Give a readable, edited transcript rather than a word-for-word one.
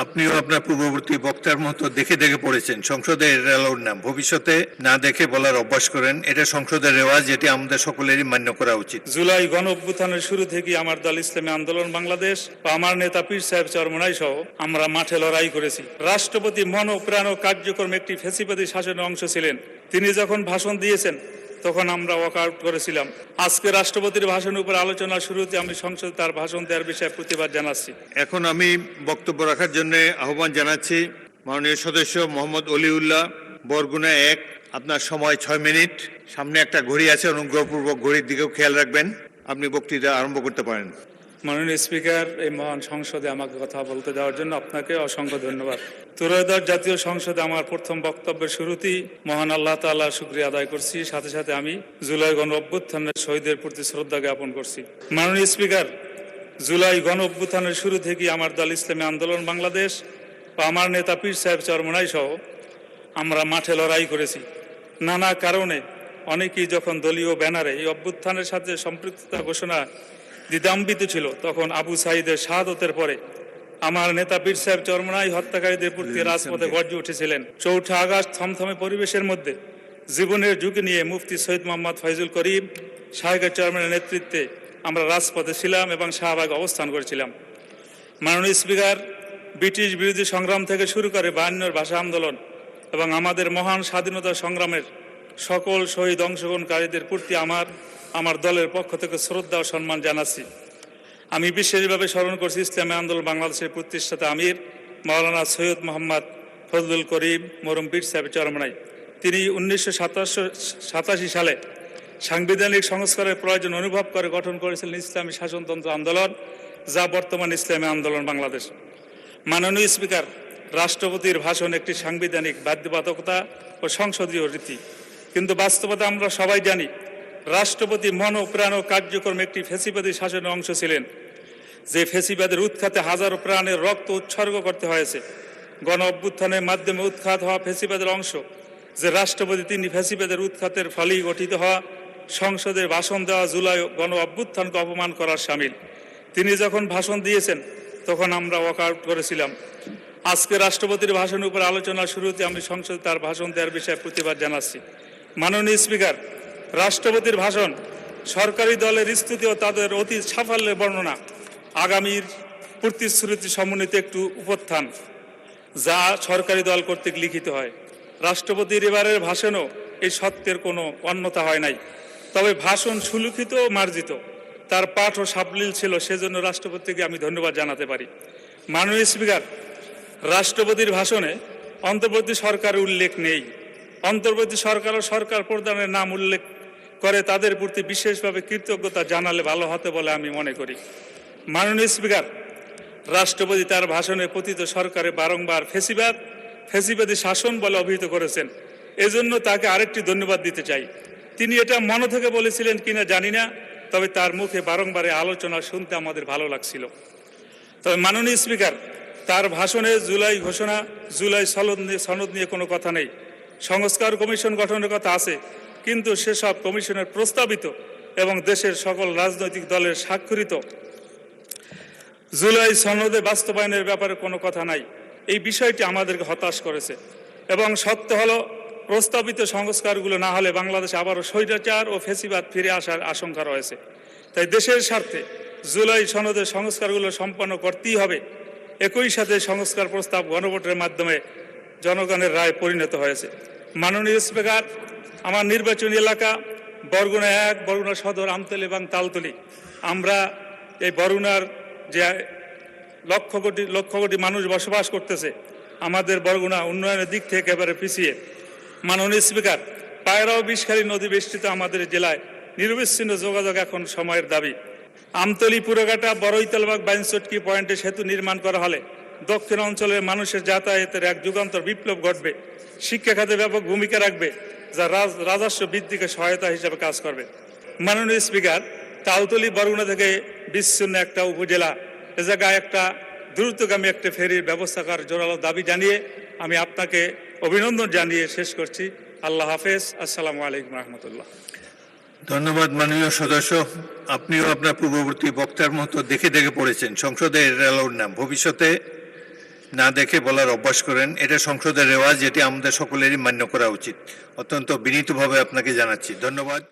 আপনিও আপনার পূর্ববর্তী বক্তার মতো দেখে দেখে পড়েছেন সংসদের রেলর নাম, ভবিষ্যতে না দেখে বলার অভ্যাস করেন। এটা সংসদের রেওয়াজ, যেটি আমাদের সকলেরই মান্য করা উচিত। জুলাই গণ অভ্যুত্থানের শুরু থেকে আমার দল ইসলামী আন্দোলন বাংলাদেশ বা আমার নেতা পীর সাহেব চরমনাই সহ আমরা মাঠে লড়াই করেছি। রাষ্ট্রপতি মন প্রাণ ও কার্যক্রম একটি ফ্যাসিবাদী শাসনের অংশ ছিলেন। তিনি যখন ভাষণ দিয়েছেন তখন আমরা ওয়াকআউট করেছিলাম। আজকে রাষ্ট্রপতির ভাষণের উপর আলোচনা শুরুতে আমি সংসদে তার ভাষণ দেওয়ার বিষয়ে প্রতিবাদ জানাচ্ছি। এখন আমি বক্তব্য রাখার জন্য আহ্বান জানাচ্ছি মাননীয় সদস্য মোহাম্মদ অলিউল্লাহ, বরগুনা 1। আপনার সময় 6 মিনিট। সামনে একটা ঘড়ি আছে, অনুগ্রহপূর্বক ঘড়ির দিকেও খেয়াল রাখবেন। আপনি বক্তৃতা আরম্ভ করতে পারেন। মাননীয় স্পিকার, এই মহান সংসদে আমাকে কথা বলতে দেওয়ার জন্য আপনাকে অসংখ্য ধন্যবাদ। ত্রয়োদশ জাতীয় সংসদে আমার প্রথম বক্তব্যের শুরুতেই মহান আল্লাহ তাআলার শুকরিয়া আদায় করছি। সাথে সাথে আমি জুলাই গণ অভ্যুত্থানের শহীদের প্রতি শ্রদ্ধা জ্ঞাপন করছি। মাননীয় স্পিকার, জুলাই গণ অভ্যুত্থানের শুরু থেকেই আমার দল ইসলামী আন্দোলন বাংলাদেশ বা আমার নেতা পীর সাহেব চরমনাই সহ আমরা মাঠে লড়াই করেছি। নানা কারণে অনেকেই যখন দলীয় ব্যানারে এই অভ্যুত্থানের সাথে সম্পৃক্ততা ঘোষণা দ্বিধান্বিত ছিল, তখন আবু সাঈদের শাহাদতের পরে আমার নেতা পীর সাহেব চরমনাই হত্যাকারীদের প্রতি রাজপথে গর্জে উঠেছিলেন। 4 আগস্ট থমথমে পরিবেশের মধ্যে জীবনের ঝুঁকি নিয়ে মুফতি সৈয়দ মোহাম্মদ ফয়জুল করিম সাহেবের চরমনাইয়ের নেতৃত্বে আমরা রাজপথে ছিলাম এবং শাহবাগ অবস্থান করেছিলাম। মাননীয় স্পিকার, ব্রিটিশ বিরোধী সংগ্রাম থেকে শুরু করে 52 ভাষা আন্দোলন এবং আমাদের মহান স্বাধীনতা সংগ্রামের সকল শহীদ অংশগ্রহণকারীদের প্রতি আমার দলের পক্ষ থেকে শ্রদ্ধা ও সম্মান জানাচ্ছি। আমি বিশেষভাবে স্মরণ করছি ইসলামী আন্দোলন বাংলাদেশের প্রতিষ্ঠাতা আমির মাওলানা সৈয়দ মোহাম্মদ ফজলুল করিম মরহুম পীর সাহেব চরমনাই। তিনি 1987 সালে সাংবিধানিক সংস্কারের প্রয়োজন অনুভব করে গঠন করেছিলেন ইসলামী শাসনতন্ত্র আন্দোলন, যা বর্তমান ইসলামী আন্দোলন বাংলাদেশ। মাননীয় স্পিকার, রাষ্ট্রপতির ভাষণ একটি সাংবিধানিক বাধ্যবাধকতা ও সংসদীয় রীতি, কিন্তু বাস্তবতা আমরা সবাই জানি রাষ্ট্রপতি মন প্রাণ ও কার্যক্রম একটি ফ্যাসিবাদী শাসনের অংশ ছিলেন। যে ফ্যাসিবাদের উৎখাতে হাজারো প্রাণের রক্ত উৎসর্গ করতে হয়েছে। গণ অভ্যুত্থানের মাধ্যমে উৎখাত হওয়া ফ্যাসিবাদের অংশ যে রাষ্ট্রপতি, তিনি ফ্যাসিবাদের উৎখাতের ফলেই গঠিত হওয়া সংসদের ভাষণ দেওয়া জুলাই গণ অভ্যুত্থানকে অপমান করার শামিল। তিনি যখন ভাষণ দিয়েছেন তখন আমরা ওয়াকআউট করেছিলাম। আজকে রাষ্ট্রপতির ভাষণের উপর আলোচনা শুরুতে আমি সংসদে তার ভাষণ দেওয়ার বিষয়ে প্রতিবাদ জানাচ্ছি। মাননীয় স্পিকার, রাষ্ট্রপতির ভাষণ সরকারি দলের স্থিতি ও তাদের অতীত সাফল্যের বর্ণনা, আগামীর প্রতিশ্রুতি সমন্বিত একটু উপত্থান, যা সরকারি দল কর্তৃক লিখিত হয়। রাষ্ট্রপতির এবারের ভাষণও এই সত্যের কোনো অন্যতা হয় নাই, তবে ভাষণ সুলিখিত ও মার্জিত, তার পাঠ ও সাবলীল ছিল, সেজন্য রাষ্ট্রপতিকে আমি ধন্যবাদ জানাতে পারি। মাননীয় স্পিকার, রাষ্ট্রপতির ভাষণে অন্তর্বর্তী সরকারের উল্লেখ নেই। অন্তর্বর্তী সরকার ও সরকার প্রধানের নাম উল্লেখ করে তাদের প্রতি বিশেষভাবে কৃতজ্ঞতা জানালে ভালো হতে বলে আমি মনে করি। মাননীয় স্পিকার, রাষ্ট্রপতি তার ভাষণে পতিত সরকারে বারংবার ফ্যাসিবাদী শাসন বলে অভিহিত করেছেন। এজন্য তাকে আরেকটি ধন্যবাদ দিতে চাই। তিনি এটা মন থেকে বলেছিলেন কিনা জানি না, তবে তার মুখে বারংবার আলোচনা শুনতে আমাদের ভালো লাগছিল। তবে মাননীয় স্পিকার, তার ভাষণে জুলাই ঘোষণা, জুলাই সনদ নিয়ে কোনো কথা নেই। সংস্কার কমিশন গঠনের কথা আছে, কিন্তু সেসব কমিশনের প্রস্তাবিত এবং দেশের সকল রাজনৈতিক দলের স্বাক্ষরিত জুলাই সনদে বাস্তবায়নের ব্যাপারে কোনো কথা নাই। এই বিষয়টি আমাদেরকে হতাশ করেছে এবং সত্য হলো প্রস্তাবিত সংস্কারগুলো না হলে বাংলাদেশে আবারও স্বৈরাচার ও ফ্যাসিবাদ ফিরে আসার আশঙ্কা রয়েছে। তাই দেশের স্বার্থে জুলাই সনদের সংস্কারগুলো সম্পন্ন করতেই হবে। একই সাথে সংস্কার প্রস্তাব গণভোটের মাধ্যমে জনগণের রায় পরিণত হয়েছে। মাননীয় স্পিকার, আমার নির্বাচনী এলাকা বরগুনা 1, বরগুনা সদর, আমতলী এবং তালতলী। আমরা এই বরগুনার যে লক্ষ কোটি মানুষ বসবাস করতেছে, আমাদের বরগুনা উন্নয়নের দিক থেকে একেবারে পিছিয়ে। মাননীয় স্পিকার, পায়রা ও বিষখালী নদী বেষ্টিত আমাদের জেলায় নিরবিচ্ছিন্ন যোগাযোগ এখন সময়ের দাবি। আমতলী, পুরঘাটা, বড়ইতালবাগ, বাইনচটকি পয়েন্টে সেতু নির্মাণ করা হলে দক্ষিণ অঞ্চলের মানুষের যাতায়াতের এক যুগান্তর বিপ্লব ঘটবে। শিক্ষা খাতে ব্যাপক ভূমিকা রাখবে, যা রাজস্ব বৃদ্ধিকে সহায়তা হিসেবে কাজ করবে। মাননীয় স্পিকার, তালতলী বরগুনা থেকে বিচ্ছিন্ন একটা উপজেলা, এ জায়গায় একটা দ্রুতগামী একটা ফেরির ব্যবস্থা করার জোরালো দাবি জানিয়ে আমি আপনাকে অভিনন্দন জানিয়ে শেষ করছি। আল্লাহ হাফেজ। আসসালামু আলাইকুম রহমতুল্লাহ। ধন্যবাদ মাননীয় সদস্য। আপনিও আপনার পূর্ববর্তী বক্তার মতো দেখে দেখে পড়েছেন সংসদের রেলর নাম, ভবিষ্যতে না দেখে বলার অভ্যাস করেন, এটা সংসদের রেওয়াজ, যেটি আমাদের সকলেরই মান্য করা উচিত। অত্যন্ত বিনীতভাবে আপনাকে জানাচ্ছি, ধন্যবাদ।